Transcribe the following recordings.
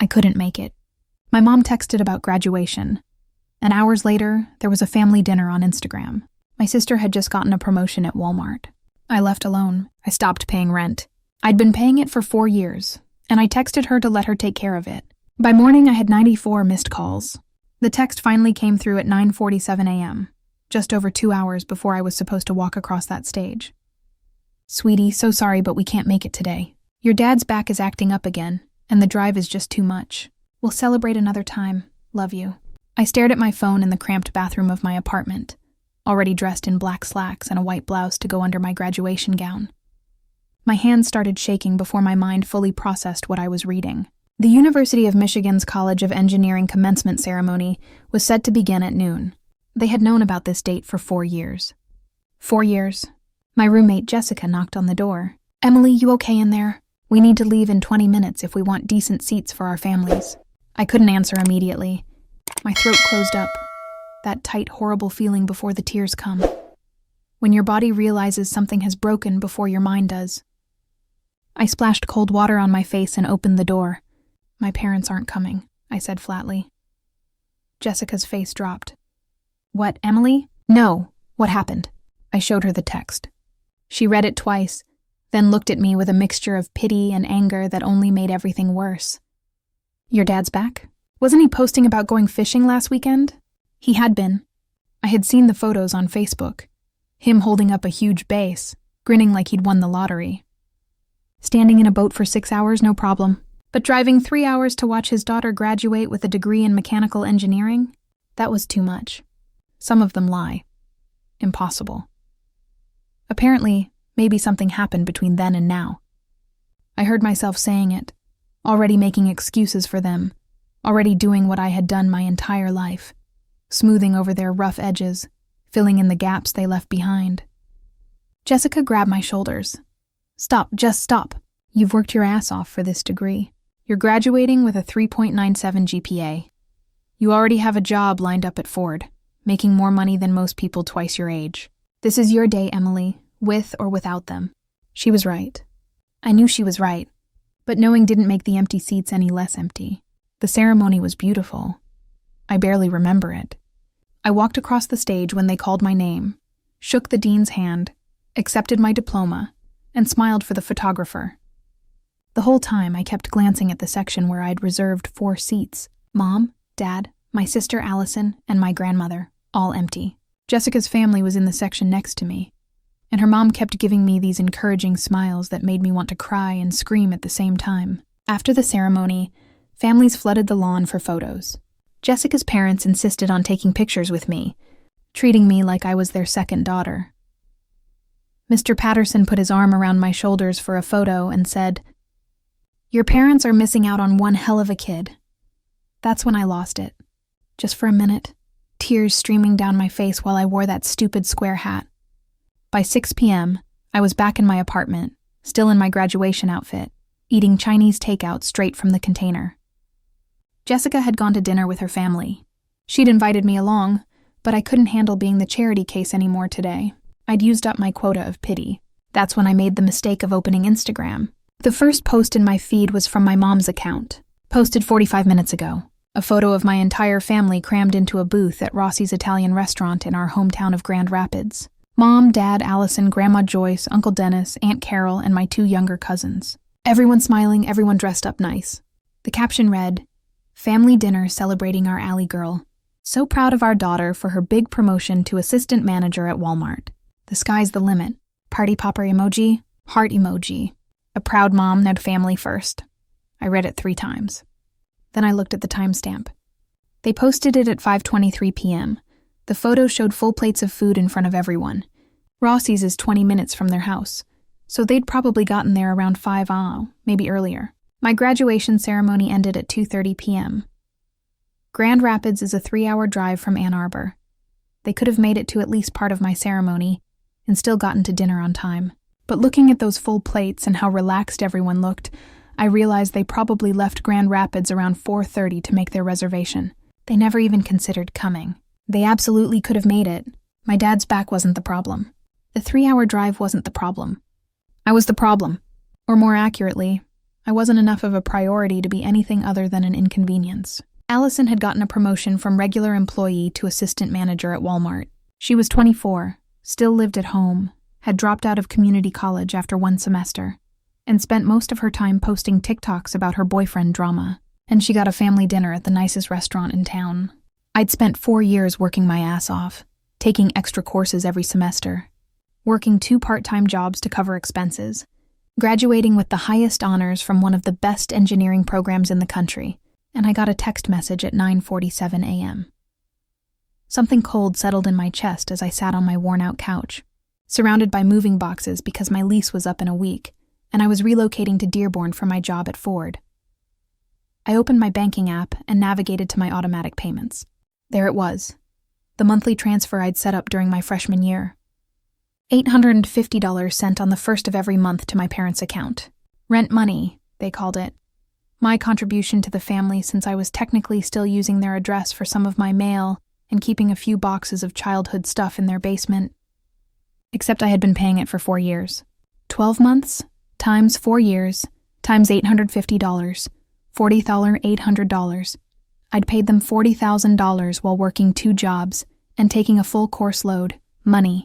I couldn't make it. My mom texted about graduation, and hours later, there was a family dinner on Instagram. My sister had just gotten a promotion at Walmart. I left alone. I stopped paying rent. I'd been paying it for 4 years, and I texted her to let her take care of it. By morning, I had 94 missed calls. The text finally came through at 9:47 a.m., just over 2 hours before I was supposed to walk across that stage. "Sweetie, so sorry, but we can't make it today. Your dad's back is acting up again, and the drive is just too much. We'll celebrate another time. Love you." I stared at my phone in the cramped bathroom of my apartment, already dressed in black slacks and a white blouse to go under my graduation gown. My hands started shaking before my mind fully processed what I was reading. The University of Michigan's College of Engineering commencement ceremony was set to begin at noon. They had known about this date for 4 years. 4 years. My roommate Jessica knocked on the door. "Emily, you okay in there? We need to leave in 20 minutes if we want decent seats for our families." I couldn't answer immediately. My throat closed up. That tight, horrible feeling before the tears come. When your body realizes something has broken before your mind does. I splashed cold water on my face and opened the door. "My parents aren't coming," I said flatly. Jessica's face dropped. "What, Emily?" "No. What happened?" I showed her the text. She read it twice, then looked at me with a mixture of pity and anger that only made everything worse. "Your dad's back? Wasn't he posting about going fishing last weekend?" He had been. I had seen the photos on Facebook. Him holding up a huge bass, grinning like he'd won the lottery. Standing in a boat for 6 hours, no problem. But driving 3 hours to watch his daughter graduate with a degree in mechanical engineering? That was too much. Some of them lie. Impossible. Apparently, maybe something happened between then and now. I heard myself saying it, already making excuses for them, already doing what I had done my entire life, smoothing over their rough edges, filling in the gaps they left behind. Jessica grabbed my shoulders. "Stop, just stop. You've worked your ass off for this degree. You're graduating with a 3.97 GPA. You already have a job lined up at Ford, making more money than most people twice your age. This is your day, Emily, with or without them." She was right. I knew she was right, but knowing didn't make the empty seats any less empty. The ceremony was beautiful. I barely remember it. I walked across the stage when they called my name, shook the dean's hand, accepted my diploma, and smiled for the photographer. The whole time I kept glancing at the section where I'd reserved 4 seats. Mom, Dad, my sister Allison, and my grandmother, all empty. Jessica's family was in the section next to me, and her mom kept giving me these encouraging smiles that made me want to cry and scream at the same time. After the ceremony, families flooded the lawn for photos. Jessica's parents insisted on taking pictures with me, treating me like I was their second daughter. Mr. Patterson put his arm around my shoulders for a photo and said, "Your parents are missing out on one hell of a kid." That's when I lost it. Just for a minute, tears streaming down my face while I wore that stupid square hat. By 6 p.m., I was back in my apartment, still in my graduation outfit, eating Chinese takeout straight from the container. Jessica had gone to dinner with her family. She'd invited me along, but I couldn't handle being the charity case anymore today. I'd used up my quota of pity. That's when I made the mistake of opening Instagram. The first post in my feed was from my mom's account, posted 45 minutes ago. A photo of my entire family crammed into a booth at Rossi's Italian restaurant in our hometown of Grand Rapids. Mom, Dad, Allison, Grandma Joyce, Uncle Dennis, Aunt Carol, and my 2 younger cousins. Everyone smiling, everyone dressed up nice. The caption read, "Family dinner celebrating our Allie girl. So proud of our daughter for her big promotion to assistant manager at Walmart. The sky's the limit. Party popper emoji, heart emoji. A proud mom, now family first." I read it 3 times. Then I looked at the timestamp. They posted it at 5:23 p.m. The photo showed full plates of food in front of everyone. Rossi's is 20 minutes from their house, so they'd probably gotten there around 5, maybe earlier. My graduation ceremony ended at 2:30 p.m. Grand Rapids is a 3-hour drive from Ann Arbor. They could have made it to at least part of my ceremony and still gotten to dinner on time. But looking at those full plates and how relaxed everyone looked, I realized they probably left Grand Rapids around 4:30 to make their reservation. They never even considered coming. They absolutely could have made it. My dad's back wasn't the problem. The 3-hour drive wasn't the problem. I was the problem. Or more accurately, I wasn't enough of a priority to be anything other than an inconvenience. Allison had gotten a promotion from regular employee to assistant manager at Walmart. She was 24, still lived at home, had dropped out of community college after one semester, and spent most of her time posting TikToks about her boyfriend drama. And she got a family dinner at the nicest restaurant in town. I'd spent 4 years working my ass off, taking extra courses every semester, working 2 part-time jobs to cover expenses, graduating with the highest honors from one of the best engineering programs in the country, and I got a text message at 9:47 a.m. Something cold settled in my chest as I sat on my worn-out couch, surrounded by moving boxes because my lease was up in a week, and I was relocating to Dearborn for my job at Ford. I opened my banking app and navigated to my automatic payments. There it was, the monthly transfer I'd set up during my freshman year. $850 sent on the first of every month to my parents' account. Rent money, they called it. My contribution to the family since I was technically still using their address for some of my mail and keeping a few boxes of childhood stuff in their basement. Except I had been paying it for 4 years. 12 months, times 4 years, times $850, $40,800. I'd paid them $40,000 while working 2 jobs and taking a full course load, money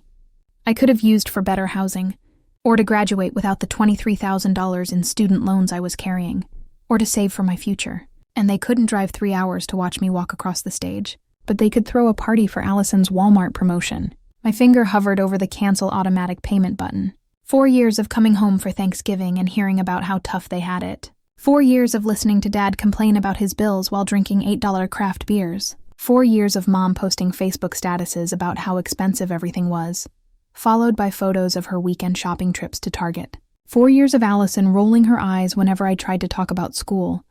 I could have used for better housing, or to graduate without the $23,000 in student loans I was carrying, or to save for my future. And they couldn't drive 3 hours to watch me walk across the stage, but they could throw a party for Allison's Walmart promotion. My finger hovered over the cancel automatic payment button. 4 years of coming home for Thanksgiving and hearing about how tough they had it. 4 years of listening to Dad complain about his bills while drinking $8 craft beers. 4 years of Mom posting Facebook statuses about how expensive everything was, followed by photos of her weekend shopping trips to Target. 4 years of Allison rolling her eyes whenever I tried to talk about school,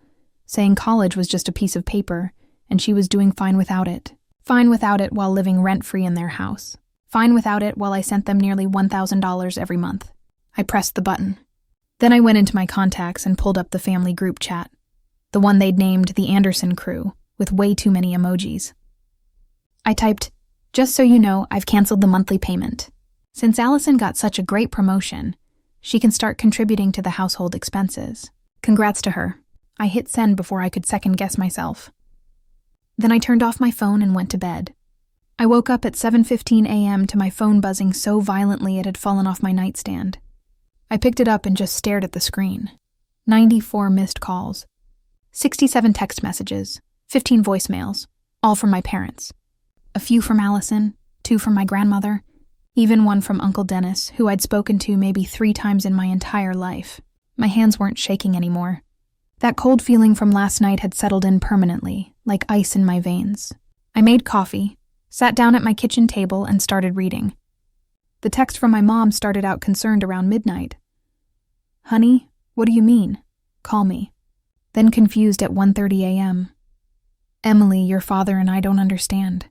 saying college was just a piece of paper, and she was doing fine without it. Fine without it while living rent-free in their house. Fine without it while I sent them nearly $1,000 every month. I pressed the button. Then I went into my contacts and pulled up the family group chat, the one they'd named the Anderson Crew, with way too many emojis. I typed, "Just so you know, I've canceled the monthly payment. Since Allison got such a great promotion, she can start contributing to the household expenses. Congrats to her." I hit send before I could second-guess myself. Then I turned off my phone and went to bed. I woke up at 7:15 a.m. to my phone buzzing so violently it had fallen off my nightstand. I picked it up and just stared at the screen. 94 missed calls, 67 text messages, 15 voicemails, all from my parents. A few from Allison, 2 from my grandmother, even one from Uncle Dennis, who I'd spoken to maybe 3 times in my entire life. My hands weren't shaking anymore. That cold feeling from last night had settled in permanently, like ice in my veins. I made coffee, sat down at my kitchen table, and started reading. The text from my mom started out concerned around midnight. "Honey, what do you mean? Call me." Then confused at 1:30 a.m. "Emily, your father and I don't understand."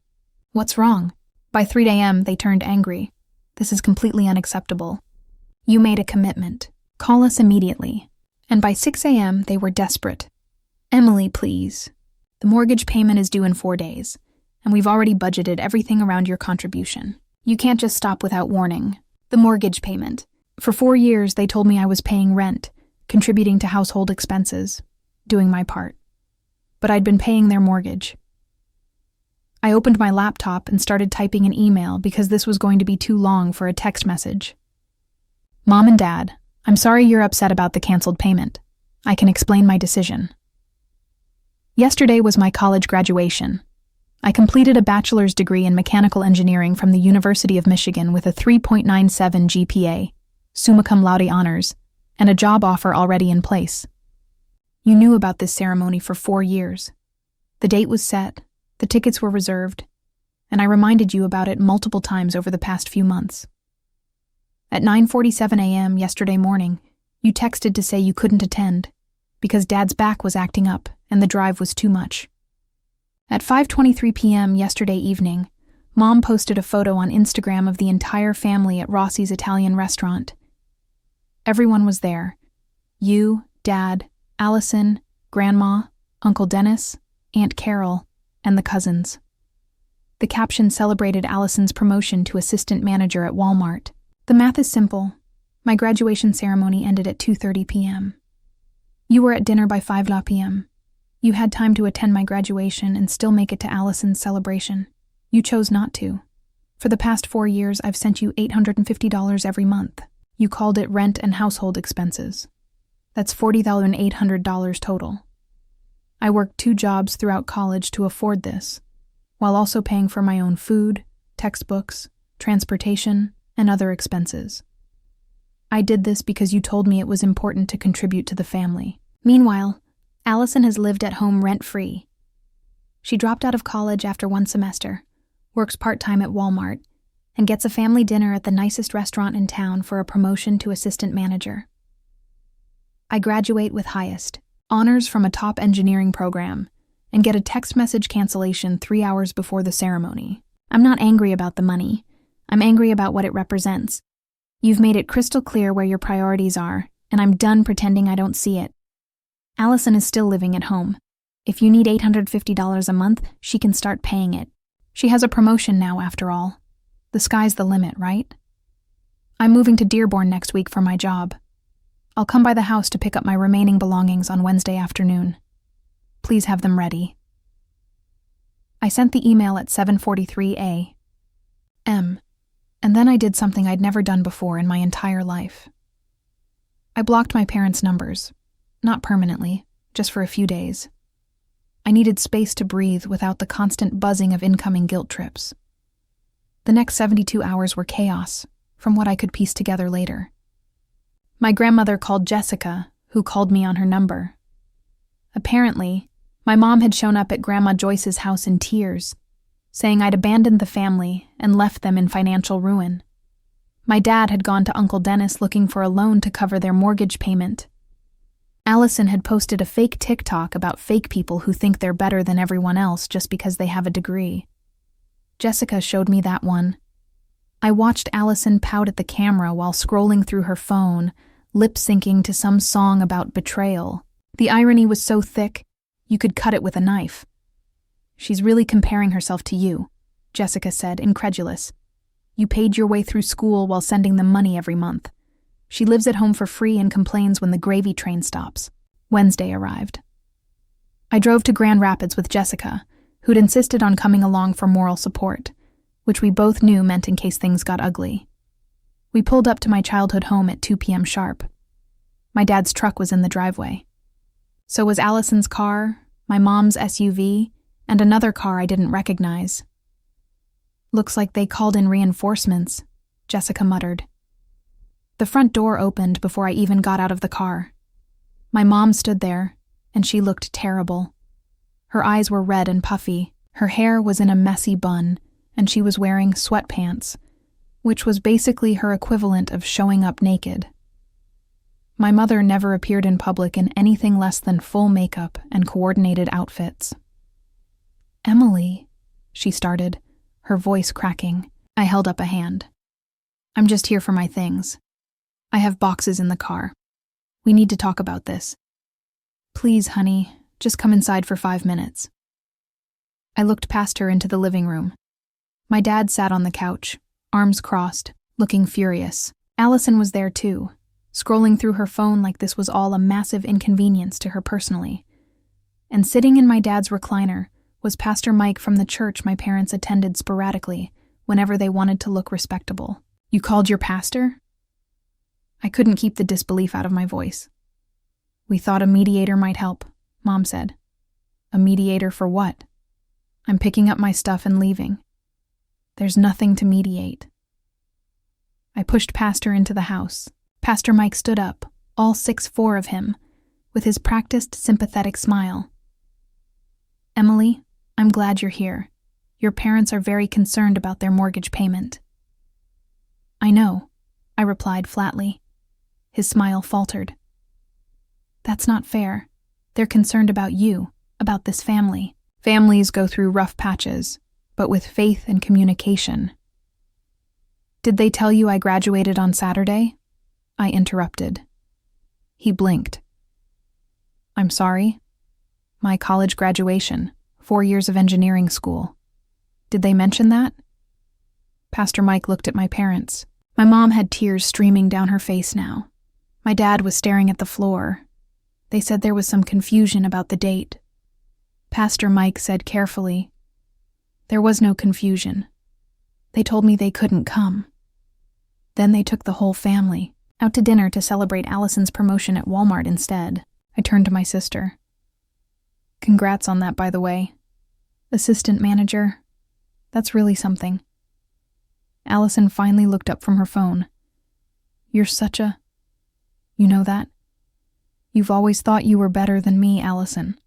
"What's wrong?" By 3 a.m., they turned angry. "This is completely unacceptable. You made a commitment. Call us immediately." And by 6 a.m., they were desperate. "Emily, please. The mortgage payment is due in 4 days, and we've already budgeted everything around your contribution. You can't just stop without warning. The mortgage payment. For 4 years, they told me I was paying rent, contributing to household expenses, doing my part. But I'd been paying their mortgage. I opened my laptop and started typing an email because this was going to be too long for a text message. "Mom and Dad, I'm sorry you're upset about the canceled payment. I can explain my decision. Yesterday was my college graduation. I completed a bachelor's degree in mechanical engineering from the University of Michigan with a 3.97 GPA, summa cum laude honors, and a job offer already in place. You knew about this ceremony for 4 years. The date was set, the tickets were reserved, and I reminded you about it multiple times over the past few months. At 9:47 a.m. yesterday morning, you texted to say you couldn't attend because Dad's back was acting up and the drive was too much. At 5:23 p.m. yesterday evening, Mom posted a photo on Instagram of the entire family at Rossi's Italian restaurant. Everyone was there. You, Dad, Allison, Grandma, Uncle Dennis, Aunt Carol, and the cousins. The caption celebrated Allison's promotion to assistant manager at Walmart. The math is simple. My graduation ceremony ended at 2:30 p.m. You were at dinner by 5 p.m. You had time to attend my graduation and still make it to Allison's celebration. You chose not to. For the past 4 years, I've sent you $850 every month. You called it rent and household expenses. That's $40,800 total. I worked 2 jobs throughout college to afford this, while also paying for my own food, textbooks, transportation, and other expenses. I did this because you told me it was important to contribute to the family. Meanwhile, Allison has lived at home rent-free. She dropped out of college after 1 semester, works part-time at Walmart, and gets a family dinner at the nicest restaurant in town for a promotion to assistant manager. I graduate with highest, honors from a top engineering program, and get a text message cancellation 3 hours before the ceremony. I'm not angry about the money. I'm angry about what it represents. You've made it crystal clear where your priorities are, and I'm done pretending I don't see it. Allison is still living at home. If you need $850 a month, she can start paying it. She has a promotion now, after all. The sky's the limit, right? I'm moving to Dearborn next week for my job. I'll come by the house to pick up my remaining belongings on Wednesday afternoon. Please have them ready. I sent the email at 7:43 a.m., and then I did something I'd never done before in my entire life. I blocked my parents' numbers. Not permanently, just for a few days. I needed space to breathe without the constant buzzing of incoming guilt trips. The next 72 hours were chaos, from what I could piece together later. My grandmother called Jessica, who called me on her number. Apparently, my mom had shown up at Grandma Joyce's house in tears, saying I'd abandoned the family and left them in financial ruin. My dad had gone to Uncle Dennis looking for a loan to cover their mortgage payment. Allison had posted a fake TikTok about fake people who think they're better than everyone else just because they have a degree. Jessica showed me that one. I watched Allison pout at the camera while scrolling through her phone, lip-syncing to some song about betrayal. The irony was so thick, you could cut it with a knife. She's really comparing herself to you, Jessica said, incredulous. You paid your way through school while sending them money every month. She lives at home for free and complains when the gravy train stops. Wednesday arrived. I drove to Grand Rapids with Jessica, who'd insisted on coming along for moral support, which we both knew meant in case things got ugly. We pulled up to my childhood home at 2 p.m. sharp. My dad's truck was in the driveway. So was Allison's car, my mom's SUV, and another car I didn't recognize. Looks like they called in reinforcements, Jessica muttered. The front door opened before I even got out of the car. My mom stood there, and she looked terrible. Her eyes were red and puffy, her hair was in a messy bun, and she was wearing sweatpants, which was basically her equivalent of showing up naked. My mother never appeared in public in anything less than full makeup and coordinated outfits. "Emily," she started, her voice cracking. I held up a hand. "I'm just here for my things. I have boxes in the car. We need to talk about this. Please, honey, just come inside for 5 minutes." I looked past her into the living room. My dad sat on the couch, arms crossed, looking furious. Allison was there too, scrolling through her phone like this was all a massive inconvenience to her personally. And sitting in my dad's recliner was Pastor Mike from the church my parents attended sporadically whenever they wanted to look respectable. "You called your pastor?" I couldn't keep the disbelief out of my voice. "We thought a mediator might help," Mom said. "A mediator for what?" "I'm picking up my stuff and leaving." "There's nothing to mediate." I pushed Pastor into the house. Pastor Mike stood up, all 6'4" of him, with his practiced, sympathetic smile. "Emily, I'm glad you're here. Your parents are very concerned about their mortgage payment." "I know," I replied flatly. His smile faltered. "That's not fair. They're concerned about you, about this family. Families go through rough patches, but with faith and communication." "Did they tell you I graduated on Saturday?" I interrupted. He blinked. "I'm sorry? My college graduation, 4 years of engineering school. Did they mention that?" Pastor Mike looked at my parents. My mom had tears streaming down her face now. My dad was staring at the floor. They said there was some confusion about the date. Pastor Mike said carefully, "There was no confusion. They told me they couldn't come." Then they took the whole family out to dinner to celebrate Allison's promotion at Walmart instead. I turned to my sister. "Congrats on that, by the way. Assistant manager. That's really something." Allison finally looked up from her phone. "You're such a... You know that? You've always thought you were better than me, Allison."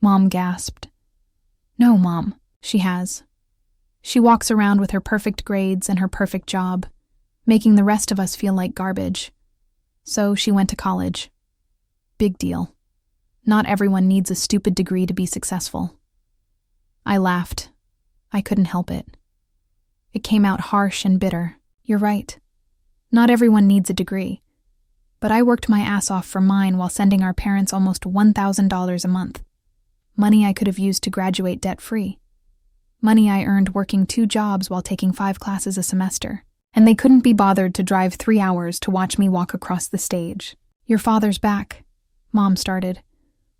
Mom gasped. "No, Mom, she has. She walks around with her perfect grades and her perfect job, making the rest of us feel like garbage. So she went to college. Big deal. Not everyone needs a stupid degree to be successful." I laughed. I couldn't help it. It came out harsh and bitter. You're right. Not everyone needs a degree. But I worked my ass off for mine while sending our parents almost $1,000 a month. Money I could have used to graduate debt-free. Money I earned working 2 jobs while taking 5 classes a semester. And they couldn't be bothered to drive 3 hours to watch me walk across the stage. "Your father's back," Mom started.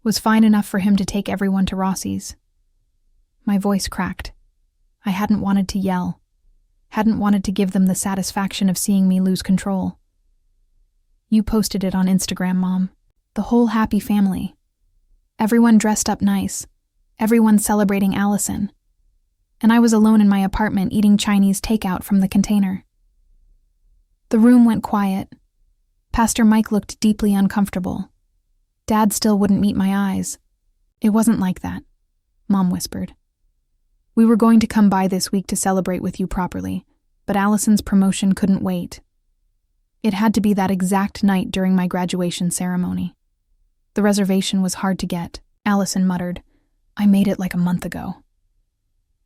"Was fine enough for him to take everyone to Rossi's." My voice cracked. I hadn't wanted to yell. Hadn't wanted to give them the satisfaction of seeing me lose control. "You posted it on Instagram, Mom. The whole happy family. Everyone dressed up nice. Everyone celebrating Allison. And I was alone in my apartment eating Chinese takeout from the container." The room went quiet. Pastor Mike looked deeply uncomfortable. Dad still wouldn't meet my eyes. "It wasn't like that," Mom whispered. "We were going to come by this week to celebrate with you properly, but Allison's promotion couldn't wait. It had to be that exact night during my graduation ceremony. The reservation was hard to get," Allison muttered. "I made it like a month ago."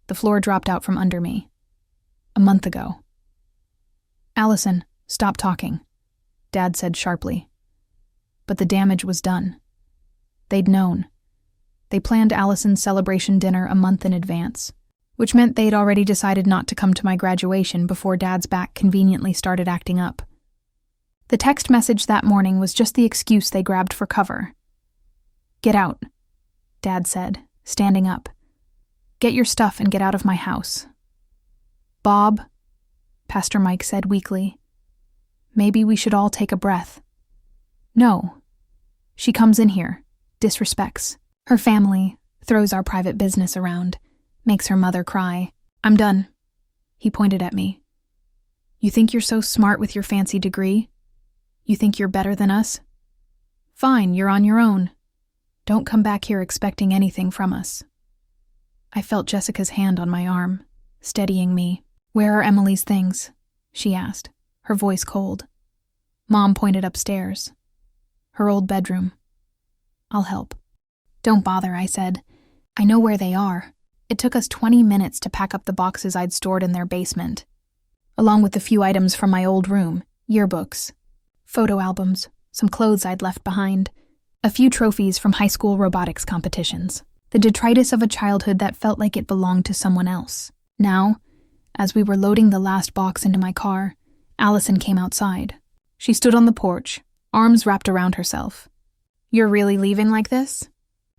The floor dropped out from under me. A month ago. "Allison, stop talking," Dad said sharply. But the damage was done. They'd known. They planned Allison's celebration dinner a month in advance, which meant they'd already decided not to come to my graduation before Dad's back conveniently started acting up. The text message that morning was just the excuse they grabbed for cover. "Get out," Dad said, standing up. "Get your stuff and get out of my house." "Bob," Pastor Mike said weakly, "maybe we should all take a breath." "No. She comes in here, disrespects her family, throws our private business around, makes her mother cry. I'm done." He pointed at me. "You think you're so smart with your fancy degree? You think you're better than us? Fine, you're on your own. Don't come back here expecting anything from us." I felt Jessica's hand on my arm, steadying me. "Where are Emily's things?" she asked, her voice cold. Mom pointed upstairs. "Her old bedroom." "I'll help." "Don't bother," I said. "I know where they are." It took us 20 minutes to pack up the boxes I'd stored in their basement, along with a few items from my old room, yearbooks, photo albums, some clothes I'd left behind, a few trophies from high school robotics competitions, the detritus of a childhood that felt like it belonged to someone else. Now, as we were loading the last box into my car, Allison came outside. She stood on the porch, arms wrapped around herself. "You're really leaving like this?"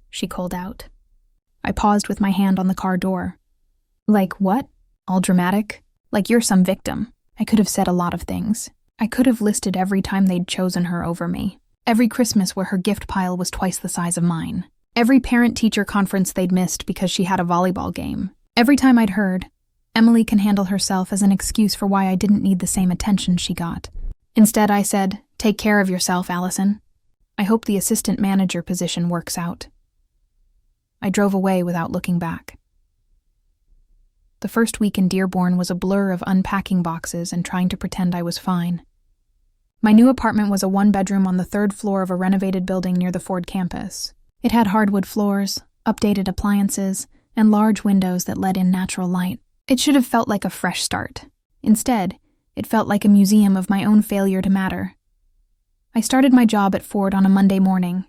she called out. I paused with my hand on the car door. "Like what? All dramatic? Like you're some victim." I could have said a lot of things. I could have listed every time they'd chosen her over me. Every Christmas where her gift pile was twice the size of mine. Every parent-teacher conference they'd missed because she had a volleyball game. Every time I'd heard, "Emily can handle herself," as an excuse for why I didn't need the same attention she got. Instead, I said, "Take care of yourself, Allison. I hope the assistant manager position works out." I drove away without looking back. The first week in Dearborn was a blur of unpacking boxes and trying to pretend I was fine. My new apartment was a 1-bedroom on the 3rd floor of a renovated building near the Ford campus. It had hardwood floors, updated appliances, and large windows that let in natural light. It should have felt like a fresh start. Instead, it felt like a museum of my own failure to matter. I started my job at Ford on a Monday morning,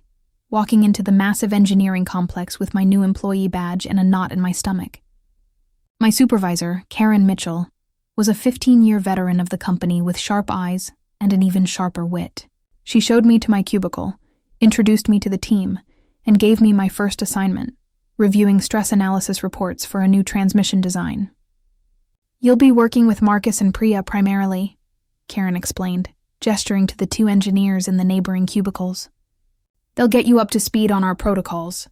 walking into the massive engineering complex with my new employee badge and a knot in my stomach. My supervisor, Karen Mitchell, was a 15-year veteran of the company with sharp eyes and an even sharper wit. She showed me to my cubicle, introduced me to the team, and gave me my first assignment, reviewing stress analysis reports for a new transmission design. "You'll be working with Marcus and Priya primarily," Karen explained, gesturing to the two engineers in the neighboring cubicles. "They'll get you up to speed on our protocols.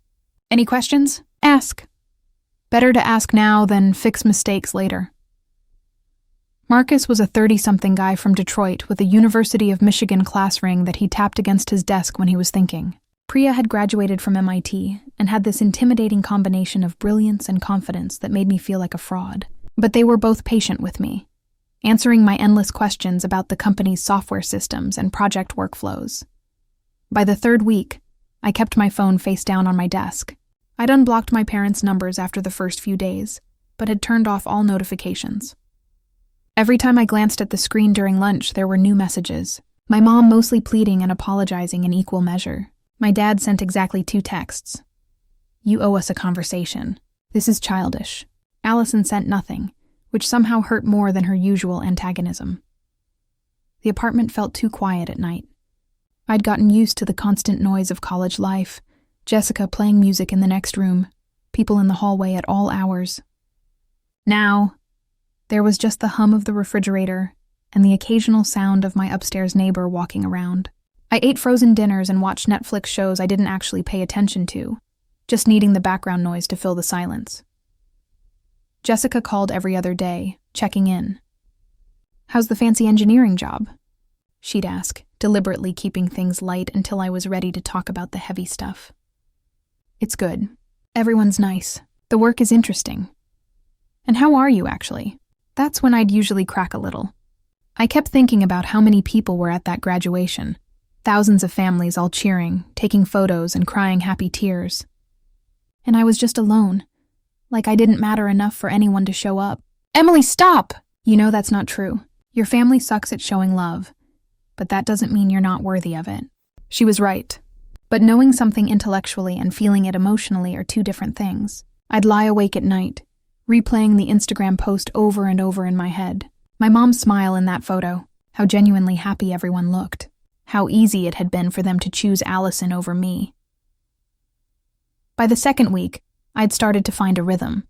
Any questions? Ask. Better to ask now than fix mistakes later." Marcus was a 30-something guy from Detroit with a University of Michigan class ring that he tapped against his desk when he was thinking. Priya had graduated from MIT and had this intimidating combination of brilliance and confidence that made me feel like a fraud. But they were both patient with me, answering my endless questions about the company's software systems and project workflows. By the third week, I kept my phone face down on my desk. I'd unblocked my parents' numbers after the first few days, but had turned off all notifications. Every time I glanced at the screen during lunch, there were new messages. My mom mostly pleading and apologizing in equal measure. My dad sent exactly 2 texts. "You owe us a conversation. This is childish." Allison sent nothing, which somehow hurt more than her usual antagonism. The apartment felt too quiet at night. I'd gotten used to the constant noise of college life, Jessica playing music in the next room, people in the hallway at all hours. Now, there was just the hum of the refrigerator and the occasional sound of my upstairs neighbor walking around. I ate frozen dinners and watched Netflix shows I didn't actually pay attention to, just needing the background noise to fill the silence. Jessica called every other day, checking in. "How's the fancy engineering job?" she'd ask, deliberately keeping things light until I was ready to talk about the heavy stuff. "It's good. Everyone's nice. The work is interesting. And how are you, actually?" That's when I'd usually crack a little. I kept thinking about how many people were at that graduation. Thousands of families all cheering, taking photos, and crying happy tears. And I was just alone, like I didn't matter enough for anyone to show up. "Emily, stop!" "You know that's not true. Your family sucks at showing love, but that doesn't mean you're not worthy of it." She was right. But knowing something intellectually and feeling it emotionally are 2 different things. I'd lie awake at night, replaying the Instagram post over and over in my head. My mom's smile in that photo, how genuinely happy everyone looked, how easy it had been for them to choose Allison over me. By the second week, I'd started to find a rhythm.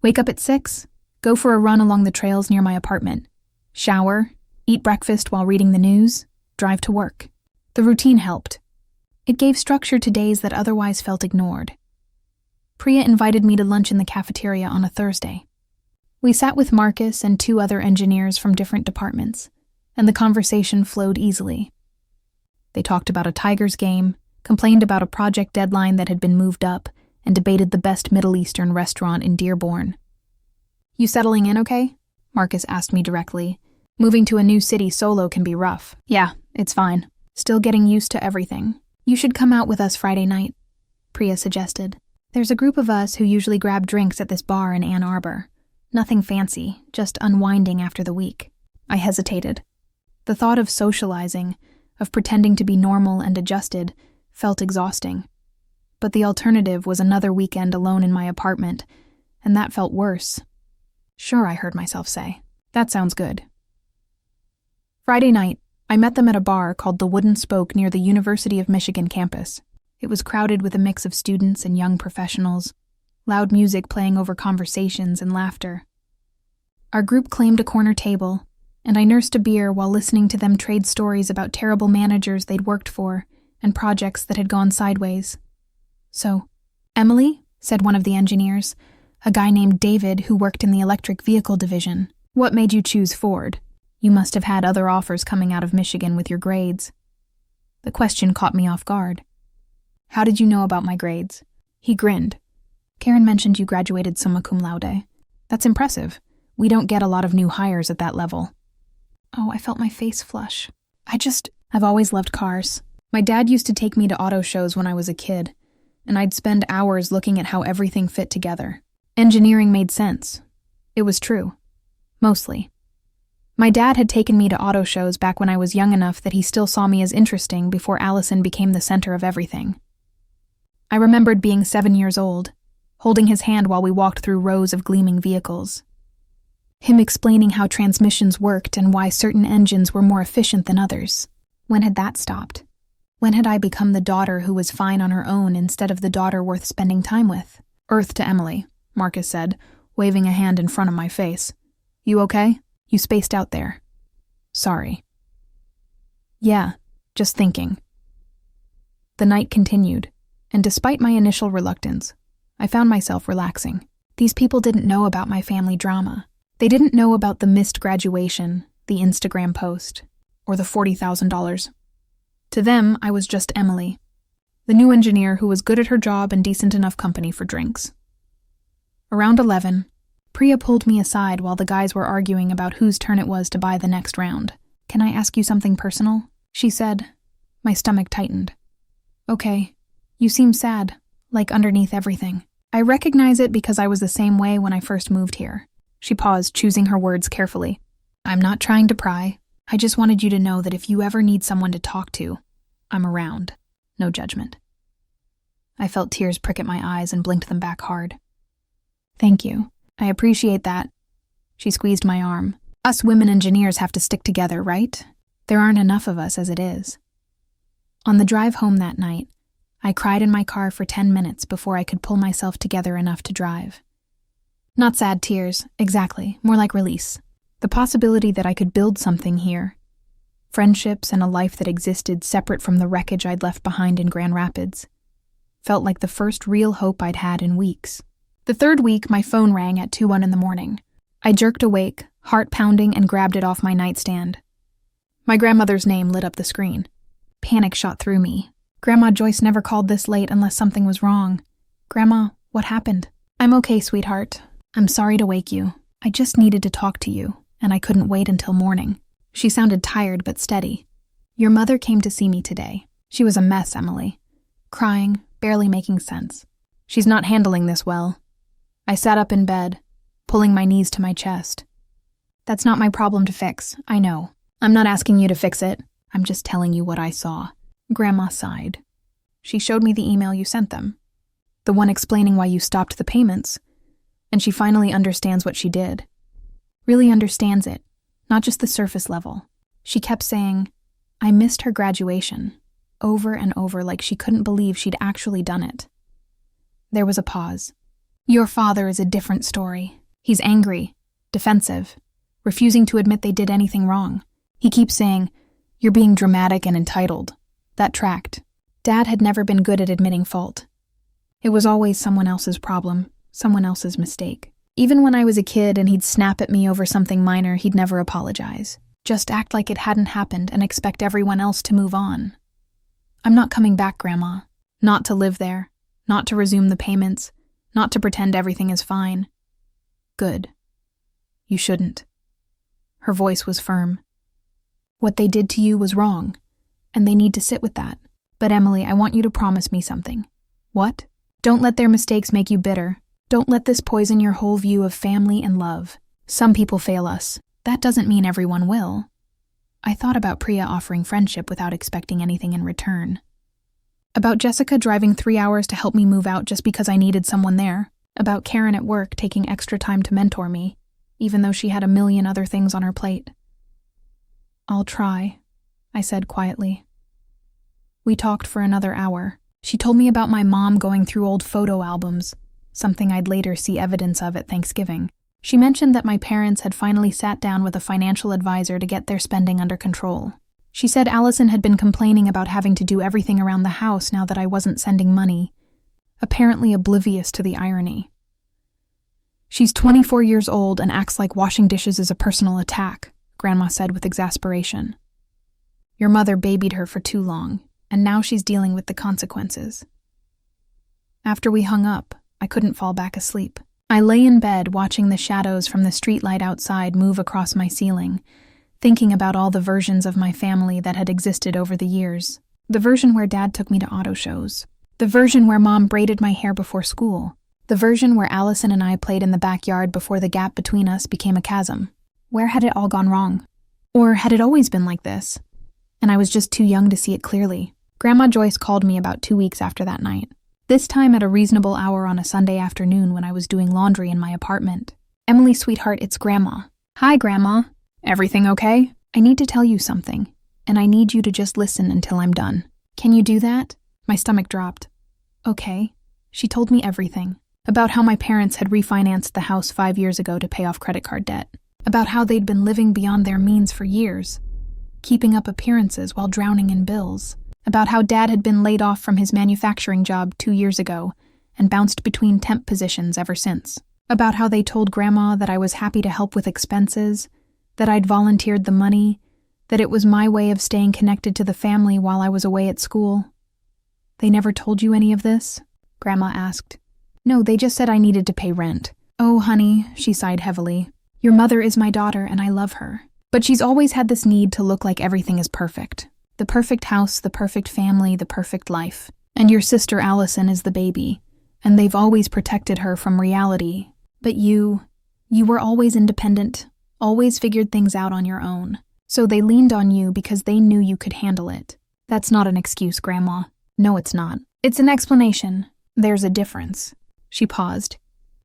Wake up at 6, go for a run along the trails near my apartment, shower, eat breakfast while reading the news, drive to work. The routine helped. It gave structure to days that otherwise felt ignored. Priya invited me to lunch in the cafeteria on a Thursday. We sat with Marcus and 2 other engineers from different departments, and the conversation flowed easily. They talked about a Tigers game, complained about a project deadline that had been moved up, and debated the best Middle Eastern restaurant in Dearborn. "You settling in okay?" Marcus asked me directly. "Moving to a new city solo can be rough." "Yeah, it's fine. Still getting used to everything." "You should come out with us Friday night," Priya suggested. "There's a group of us who usually grab drinks at this bar in Ann Arbor. Nothing fancy, just unwinding after the week." I hesitated. The thought of socializing, of pretending to be normal and adjusted, felt exhausting. But the alternative was another weekend alone in my apartment, and that felt worse. "Sure," I heard myself say. "That sounds good." Friday night, I met them at a bar called the Wooden Spoke near the University of Michigan campus. It was crowded with a mix of students and young professionals, loud music playing over conversations and laughter. Our group claimed a corner table, and I nursed a beer while listening to them trade stories about terrible managers they'd worked for and projects that had gone sideways. "So, Emily," said one of the engineers, a guy named David who worked in the electric vehicle division, "what made you choose Ford? You must have had other offers coming out of Michigan with your grades." The question caught me off guard. "How did you know about my grades?" He grinned. "Karen mentioned you graduated summa cum laude. That's impressive. We don't get a lot of new hires at that level." Oh, I felt my face flush. I've always loved cars. My dad used to take me to auto shows when I was a kid, and I'd spend hours looking at how everything fit together. Engineering made sense. It was true. Mostly. My dad had taken me to auto shows back when I was young enough that he still saw me as interesting before Allison became the center of everything. I remembered being 7 years old, holding his hand while we walked through rows of gleaming vehicles. Him explaining how transmissions worked and why certain engines were more efficient than others. When had that stopped? When had I become the daughter who was fine on her own instead of the daughter worth spending time with? "Earth to Emily," Marcus said, waving a hand in front of my face. "You okay? You spaced out there." "Sorry." "Yeah, just thinking." The night continued, and despite my initial reluctance, I found myself relaxing. These people didn't know about my family drama. They didn't know about the missed graduation, the Instagram post, or the $40,000. To them, I was just Emily, the new engineer who was good at her job and decent enough company for drinks. Around 11, Priya pulled me aside while the guys were arguing about whose turn it was to buy the next round. "Can I ask you something personal?" she said. My stomach tightened. "Okay. You seem sad, like underneath everything. I recognize it because I was the same way when I first moved here." She paused, choosing her words carefully. "I'm not trying to pry. I just wanted you to know that if you ever need someone to talk to, I'm around. No judgment." I felt tears prick at my eyes and blinked them back hard. "Thank you. I appreciate that." She squeezed my arm. "Us women engineers have to stick together, right? There aren't enough of us as it is." On the drive home that night, I cried in my car for 10 minutes before I could pull myself together enough to drive. Not sad tears, exactly, more like release. The possibility that I could build something here. Friendships and a life that existed separate from the wreckage I'd left behind in Grand Rapids. Felt like the first real hope I'd had in weeks. The third week, my phone rang at 2:01 in the morning. I jerked awake, heart pounding, and grabbed it off my nightstand. My grandmother's name lit up the screen. Panic shot through me. Grandma Joyce never called this late unless something was wrong. "Grandma, what happened?" "I'm okay, sweetheart. I'm sorry to wake you. I just needed to talk to you, and I couldn't wait until morning." She sounded tired but steady. "Your mother came to see me today. She was a mess, Emily. Crying, barely making sense. She's not handling this well." I sat up in bed, pulling my knees to my chest. "That's not my problem to fix, I know. I'm not asking you to fix it. I'm just telling you what I saw." Grandma sighed. "She showed me the email you sent them, the one explaining why you stopped the payments, and she finally understands what she did. Really understands it, not just the surface level. She kept saying, 'I missed her graduation,' over and over like she couldn't believe she'd actually done it." There was a pause. "Your father is a different story. He's angry, defensive, refusing to admit they did anything wrong. He keeps saying, 'You're being dramatic and entitled.'" That tracked. Dad had never been good at admitting fault. It was always someone else's problem, someone else's mistake. Even when I was a kid and he'd snap at me over something minor, he'd never apologize. Just act like it hadn't happened and expect everyone else to move on. "I'm not coming back, Grandma. Not to live there. Not to resume the payments. Not to pretend everything is fine." "Good. You shouldn't." Her voice was firm. "What they did to you was wrong, and they need to sit with that. But Emily, I want you to promise me something." "What?" "Don't let their mistakes make you bitter. Don't let this poison your whole view of family and love. Some people fail us. That doesn't mean everyone will." I thought about Priya offering friendship without expecting anything in return. About Jessica driving 3 hours to help me move out just because I needed someone there. About Karen at work taking extra time to mentor me, even though she had a million other things on her plate. "I'll try," I said quietly. We talked for another hour. She told me about my mom going through old photo albums, something I'd later see evidence of at Thanksgiving. She mentioned that my parents had finally sat down with a financial advisor to get their spending under control. She said Allison had been complaining about having to do everything around the house now that I wasn't sending money, apparently oblivious to the irony. "She's 24 years old and acts like washing dishes is a personal attack," Grandma said with exasperation. "Your mother babied her for too long, and now she's dealing with the consequences." After we hung up, I couldn't fall back asleep. I lay in bed watching the shadows from the streetlight outside move across my ceiling, thinking about all the versions of my family that had existed over the years. The version where Dad took me to auto shows. The version where Mom braided my hair before school. The version where Allison and I played in the backyard before the gap between us became a chasm. Where had it all gone wrong? Or had it always been like this? And I was just too young to see it clearly. Grandma Joyce called me about 2 weeks after that night. This time at a reasonable hour on a Sunday afternoon when I was doing laundry in my apartment. "Emily, sweetheart, it's Grandma." "Hi, Grandma. Everything okay?" "I need to tell you something, and I need you to just listen until I'm done." Can you do that? My stomach dropped. Okay. She told me everything. About how my parents had refinanced the house 5 years ago to pay off credit card debt. About how they'd been living beyond their means for years, keeping up appearances while drowning in bills. About how Dad had been laid off from his manufacturing job 2 years ago and bounced between temp positions ever since. About how they told Grandma that I was happy to help with expenses, that I'd volunteered the money, that it was my way of staying connected to the family while I was away at school. They never told you any of this? Grandma asked. No, they just said I needed to pay rent. Oh, honey, she sighed heavily. Your mother is my daughter and I love her. But she's always had this need to look like everything is perfect. The perfect house, the perfect family, the perfect life. And your sister Allison is the baby. And they've always protected her from reality. But you were always independent, always figured things out on your own. So they leaned on you because they knew you could handle it. That's not an excuse, Grandma. No, it's not. It's an explanation. There's a difference. She paused.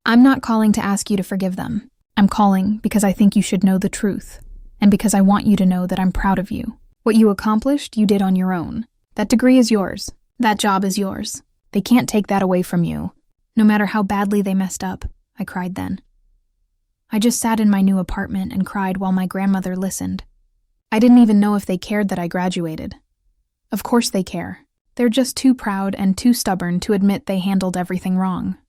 I'm not calling to ask you to forgive them. I'm calling because I think you should know the truth, and because I want you to know that I'm proud of you. What you accomplished, you did on your own. That degree is yours. That job is yours. They can't take that away from you, no matter how badly they messed up, I cried then. I just sat in my new apartment and cried while my grandmother listened. I didn't even know if they cared that I graduated. Of course they care. They're just too proud and too stubborn to admit they handled everything wrong.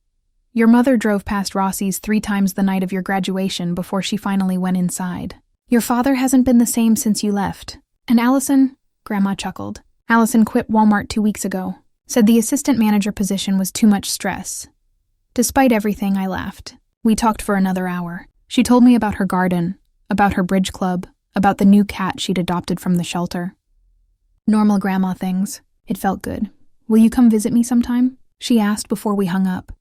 Your mother drove past Rossi's 3 times the night of your graduation before she finally went inside. Your father hasn't been the same since you left. And Allison, Grandma chuckled. Allison quit Walmart 2 weeks ago. Said the assistant manager position was too much stress. Despite everything, I laughed. We talked for another hour. She told me about her garden, about her bridge club, about the new cat she'd adopted from the shelter. Normal grandma things. It felt good. Will you come visit me sometime? She asked before we hung up.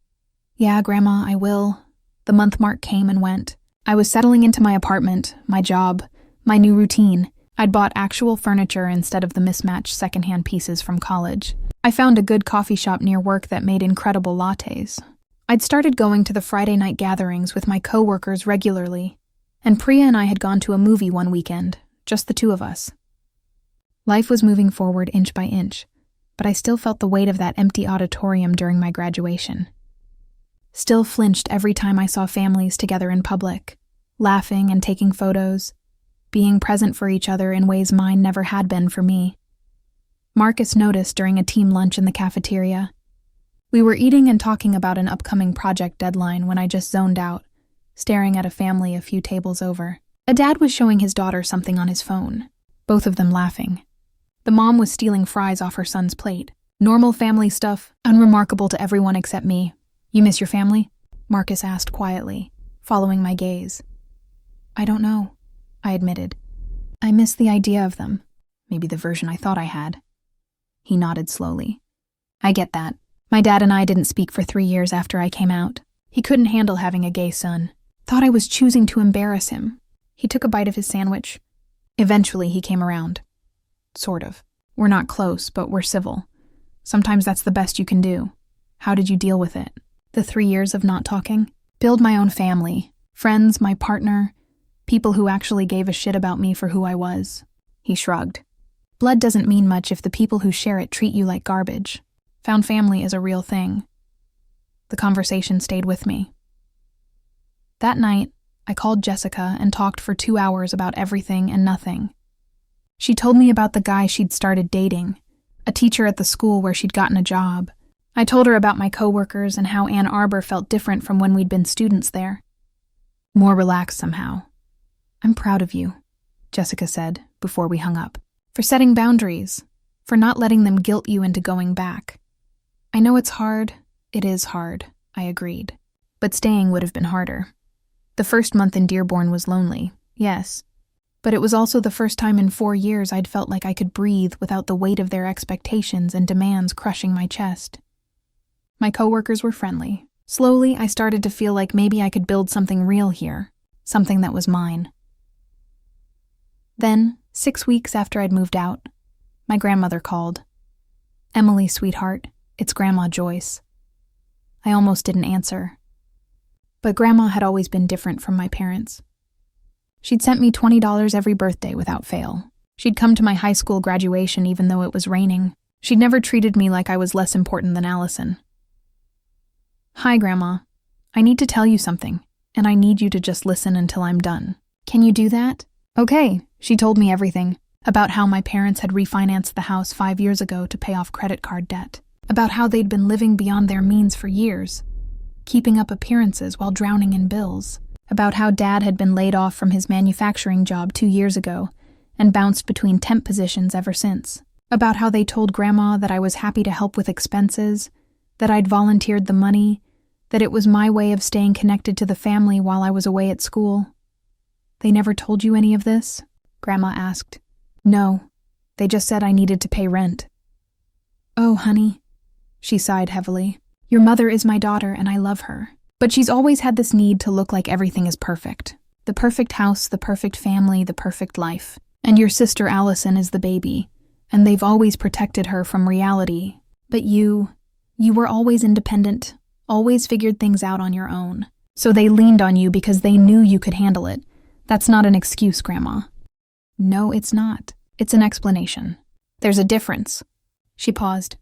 Yeah, Grandma, I will. The month mark came and went. I was settling into my apartment, my job, my new routine. I'd bought actual furniture instead of the mismatched secondhand pieces from college. I found a good coffee shop near work that made incredible lattes. I'd started going to the Friday night gatherings with my coworkers regularly, and Priya and I had gone to a movie one weekend, just the 2 of us. Life was moving forward inch by inch, but I still felt the weight of that empty auditorium during my graduation. Still flinched every time I saw families together in public, laughing and taking photos, being present for each other in ways mine never had been for me. Marcus noticed during a team lunch in the cafeteria. We were eating and talking about an upcoming project deadline when I just zoned out, staring at a family a few tables over. A dad was showing his daughter something on his phone, both of them laughing. The mom was stealing fries off her son's plate. Normal family stuff, unremarkable to everyone except me. You miss your family? Marcus asked quietly, following my gaze. I don't know, I admitted. I miss the idea of them. Maybe the version I thought I had. He nodded slowly. I get that. My dad and I didn't speak for 3 years after I came out. He couldn't handle having a gay son. Thought I was choosing to embarrass him. He took a bite of his sandwich. Eventually he came around. Sort of. We're not close, but we're civil. Sometimes that's the best you can do. How did you deal with it? The 3 years of not talking? Build my own family. Friends, my partner. People who actually gave a shit about me for who I was. He shrugged. Blood doesn't mean much if the people who share it treat you like garbage. Found family is a real thing. The conversation stayed with me. That night, I called Jessica and talked for 2 hours about everything and nothing. She told me about the guy she'd started dating, a teacher at the school where she'd gotten a job. I told her about my coworkers and how Ann Arbor felt different from when we'd been students there. More relaxed somehow. I'm proud of you, Jessica said before we hung up, for setting boundaries, for not letting them guilt you into going back. I know it's hard. It is hard, I agreed. But staying would have been harder. The first month in Dearborn was lonely, yes. But it was also the first time in 4 years I'd felt like I could breathe without the weight of their expectations and demands crushing my chest. My coworkers were friendly. Slowly, I started to feel like maybe I could build something real here, something that was mine. Then, 6 weeks after I'd moved out, my grandmother called. Emily, sweetheart, it's Grandma Joyce. I almost didn't answer. But Grandma had always been different from my parents. She'd sent me $20 every birthday without fail. She'd come to my high school graduation even though it was raining. She'd never treated me like I was less important than Allison. "Hi, Grandma. I need to tell you something, and I need you to just listen until I'm done. Can you do that?" "Okay," she told me everything. About how my parents had refinanced the house 5 years ago to pay off credit card debt. About how they'd been living beyond their means for years, keeping up appearances while drowning in bills. About how Dad had been laid off from his manufacturing job 2 years ago and bounced between temp positions ever since. About how they told Grandma that I was happy to help with expenses, that I'd volunteered the money, that it was my way of staying connected to the family while I was away at school. "They never told you any of this?" Grandma asked. "No, they just said I needed to pay rent." "Oh, honey," she sighed heavily. "Your mother is my daughter and I love her. But she's always had this need to look like everything is perfect. The perfect house, the perfect family, the perfect life. And your sister Allison is the baby, and they've always protected her from reality. But you were always independent, always figured things out on your own. So they leaned on you because they knew you could handle it. That's not an excuse, Grandma." "No, it's not. It's an explanation. There's a difference." She paused.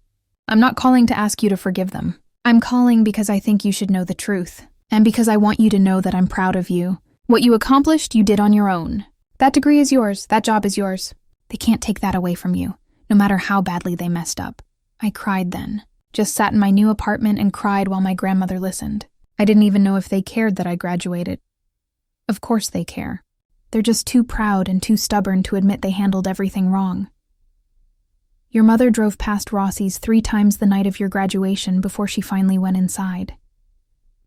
"I'm not calling to ask you to forgive them. I'm calling because I think you should know the truth, and because I want you to know that I'm proud of you. What you accomplished, you did on your own. That degree is yours. That job is yours. They can't take that away from you, no matter how badly they messed up." I cried then. Just sat in my new apartment and cried while my grandmother listened. I didn't even know if they cared that I graduated. Of course they care. They're just too proud and too stubborn to admit they handled everything wrong. "Your mother drove past Rossi's 3 times the night of your graduation before she finally went inside.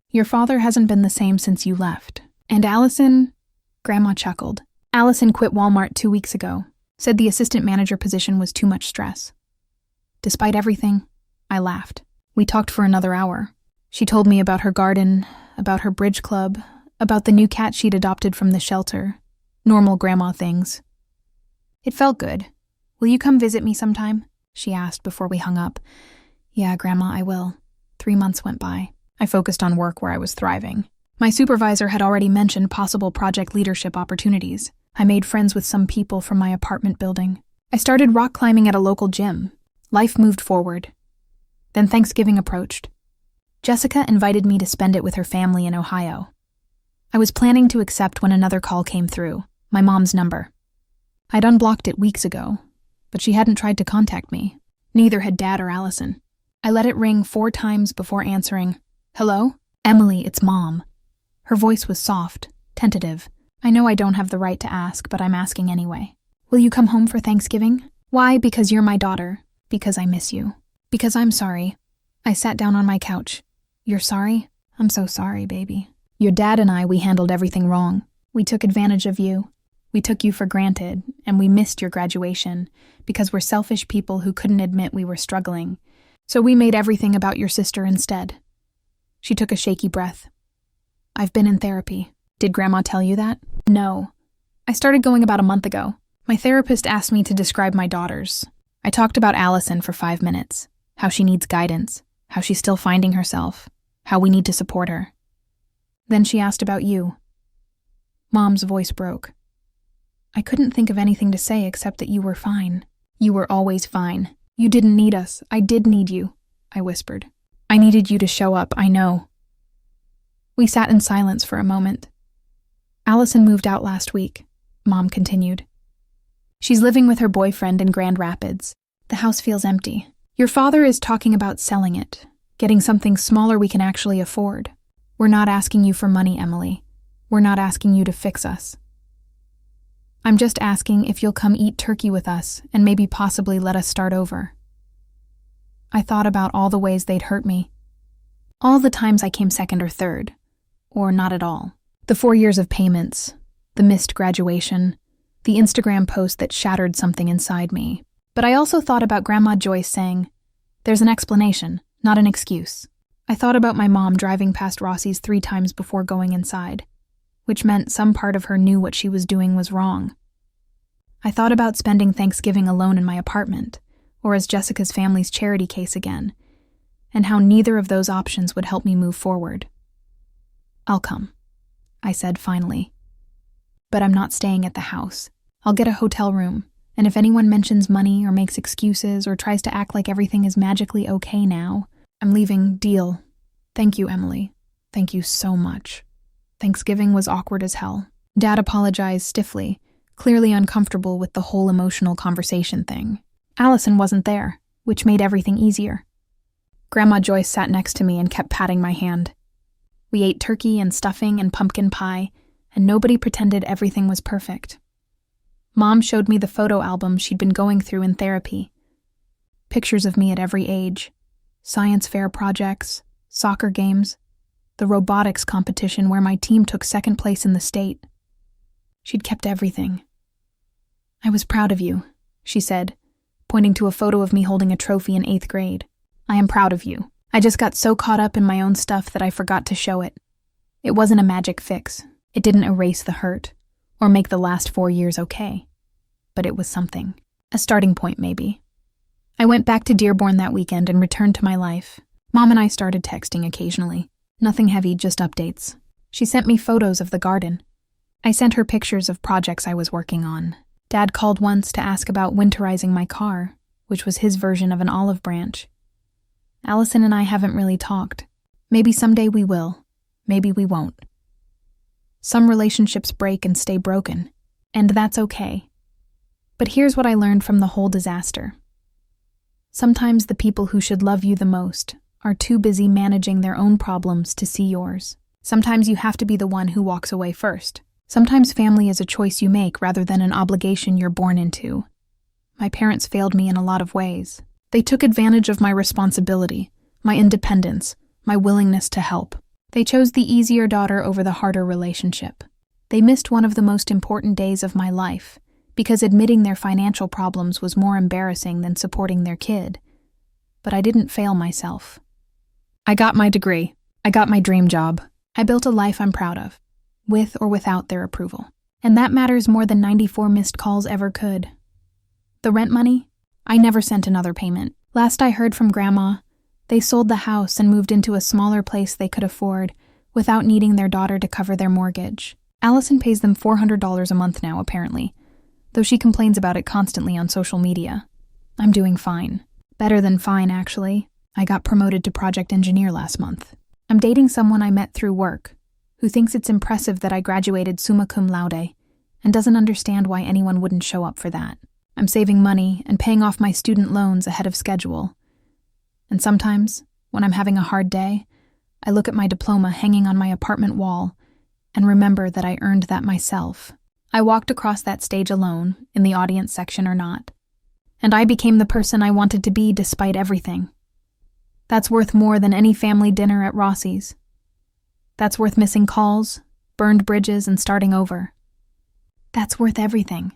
Your father hasn't been the same since you left. And Allison," Grandma chuckled. "Allison quit Walmart 2 weeks ago, said the assistant manager position was too much stress." Despite everything, I laughed. We talked for another hour. She told me about her garden, about her bridge club, about the new cat she'd adopted from the shelter. Normal grandma things. It felt good. "Will you come visit me sometime?" she asked before we hung up. "Yeah, Grandma, I will." 3 months went by. I focused on work where I was thriving. My supervisor had already mentioned possible project leadership opportunities. I made friends with some people from my apartment building. I started rock climbing at a local gym. Life moved forward. Then Thanksgiving approached. Jessica invited me to spend it with her family in Ohio. I was planning to accept when another call came through, my mom's number. I'd unblocked it weeks ago, but she hadn't tried to contact me. Neither had Dad or Allison. I let it ring 4 times before answering. "Hello? Emily, it's Mom." Her voice was soft, tentative. "I know I don't have the right to ask, but I'm asking anyway. Will you come home for Thanksgiving?" "Why? Because you're my daughter. Because I miss you. Because I'm sorry." I sat down on my couch. "You're sorry? I'm so sorry, baby. Your dad and we handled everything wrong. We took advantage of you. We took you for granted, and we missed your graduation because we're selfish people who couldn't admit we were struggling. So we made everything about your sister instead." She took a shaky breath. "I've been in therapy. Did Grandma tell you that?" "No. I started going about a month ago. My therapist asked me to describe my daughters. I talked about Allison for 5 minutes, how she needs guidance, how she's still finding herself, how we need to support her. Then she asked about you." Mom's voice broke. "I couldn't think of anything to say except that you were fine. You were always fine. You didn't need us. I did need you," I whispered. "I needed you to show up, I know." We sat in silence for a moment. "Allison moved out last week," Mom continued. "She's living with her boyfriend in Grand Rapids. The house feels empty. Your father is talking about selling it, getting something smaller we can actually afford. We're not asking you for money, Emily. We're not asking you to fix us. I'm just asking if you'll come eat turkey with us and maybe possibly let us start over." I thought about all the ways they'd hurt me. All the times I came second or third, or not at all. The 4 years of payments, the missed graduation, the Instagram post that shattered something inside me. But I also thought about Grandma Joyce saying, "There's an explanation, not an excuse." I thought about my mom driving past Rossi's 3 times before going inside, which meant some part of her knew what she was doing was wrong. I thought about spending Thanksgiving alone in my apartment, or as Jessica's family's charity case again, and how neither of those options would help me move forward. "I'll come," I said finally. "But I'm not staying at the house. I'll get a hotel room, And if anyone mentions money or makes excuses or tries to act like everything is magically okay now, I'm leaving. Deal. Thank you, Emily. Thank you so much. Thanksgiving was awkward as hell. Dad apologized stiffly, clearly uncomfortable with the whole emotional conversation thing. Allison wasn't there, which made everything easier. Grandma Joyce sat next to me and kept patting my hand. We ate turkey and stuffing and pumpkin pie, and nobody pretended everything was perfect. Mom showed me the photo album she'd been going through in therapy. Pictures of me at every age. Science fair projects, soccer games, the robotics competition where my team took second place in the state. She'd kept everything. I was proud of you, she said, pointing to a photo of me holding a trophy in 8th grade. I am proud of you. I just got so caught up in my own stuff that I forgot to show it. It wasn't a magic fix. It didn't erase the hurt, or make the last 4 years okay. But it was something. A starting point, maybe. I went back to Dearborn that weekend and returned to my life. Mom and I started texting occasionally. Nothing heavy, just updates. She sent me photos of the garden. I sent her pictures of projects I was working on. Dad called once to ask about winterizing my car, which was his version of an olive branch. Allison and I haven't really talked. Maybe someday we will. Maybe we won't. Some relationships break and stay broken, and that's okay. But here's what I learned from the whole disaster. Sometimes the people who should love you the most are too busy managing their own problems to see yours. Sometimes you have to be the one who walks away first. Sometimes family is a choice you make rather than an obligation you're born into. My parents failed me in a lot of ways. They took advantage of my responsibility, my independence, my willingness to help. They chose the easier daughter over the harder relationship. They missed one of the most important days of my life because admitting their financial problems was more embarrassing than supporting their kid. But I didn't fail myself. I got my degree. I got my dream job. I built a life I'm proud of, with or without their approval. And that matters more than 94 missed calls ever could. The rent money? I never sent another payment. Last I heard from Grandma, they sold the house and moved into a smaller place they could afford without needing their daughter to cover their mortgage. Allison pays them $400 a month now, apparently, though she complains about it constantly on social media. I'm doing fine. Better than fine, actually. I got promoted to project engineer last month. I'm dating someone I met through work, who thinks it's impressive that I graduated summa cum laude and doesn't understand why anyone wouldn't show up for that. I'm saving money and paying off my student loans ahead of schedule. And sometimes, when I'm having a hard day, I look at my diploma hanging on my apartment wall and remember that I earned that myself. I walked across that stage alone, in the audience section or not, and I became the person I wanted to be despite everything. That's worth more than any family dinner at Rossi's. That's worth missing calls, burned bridges, and starting over. That's worth everything.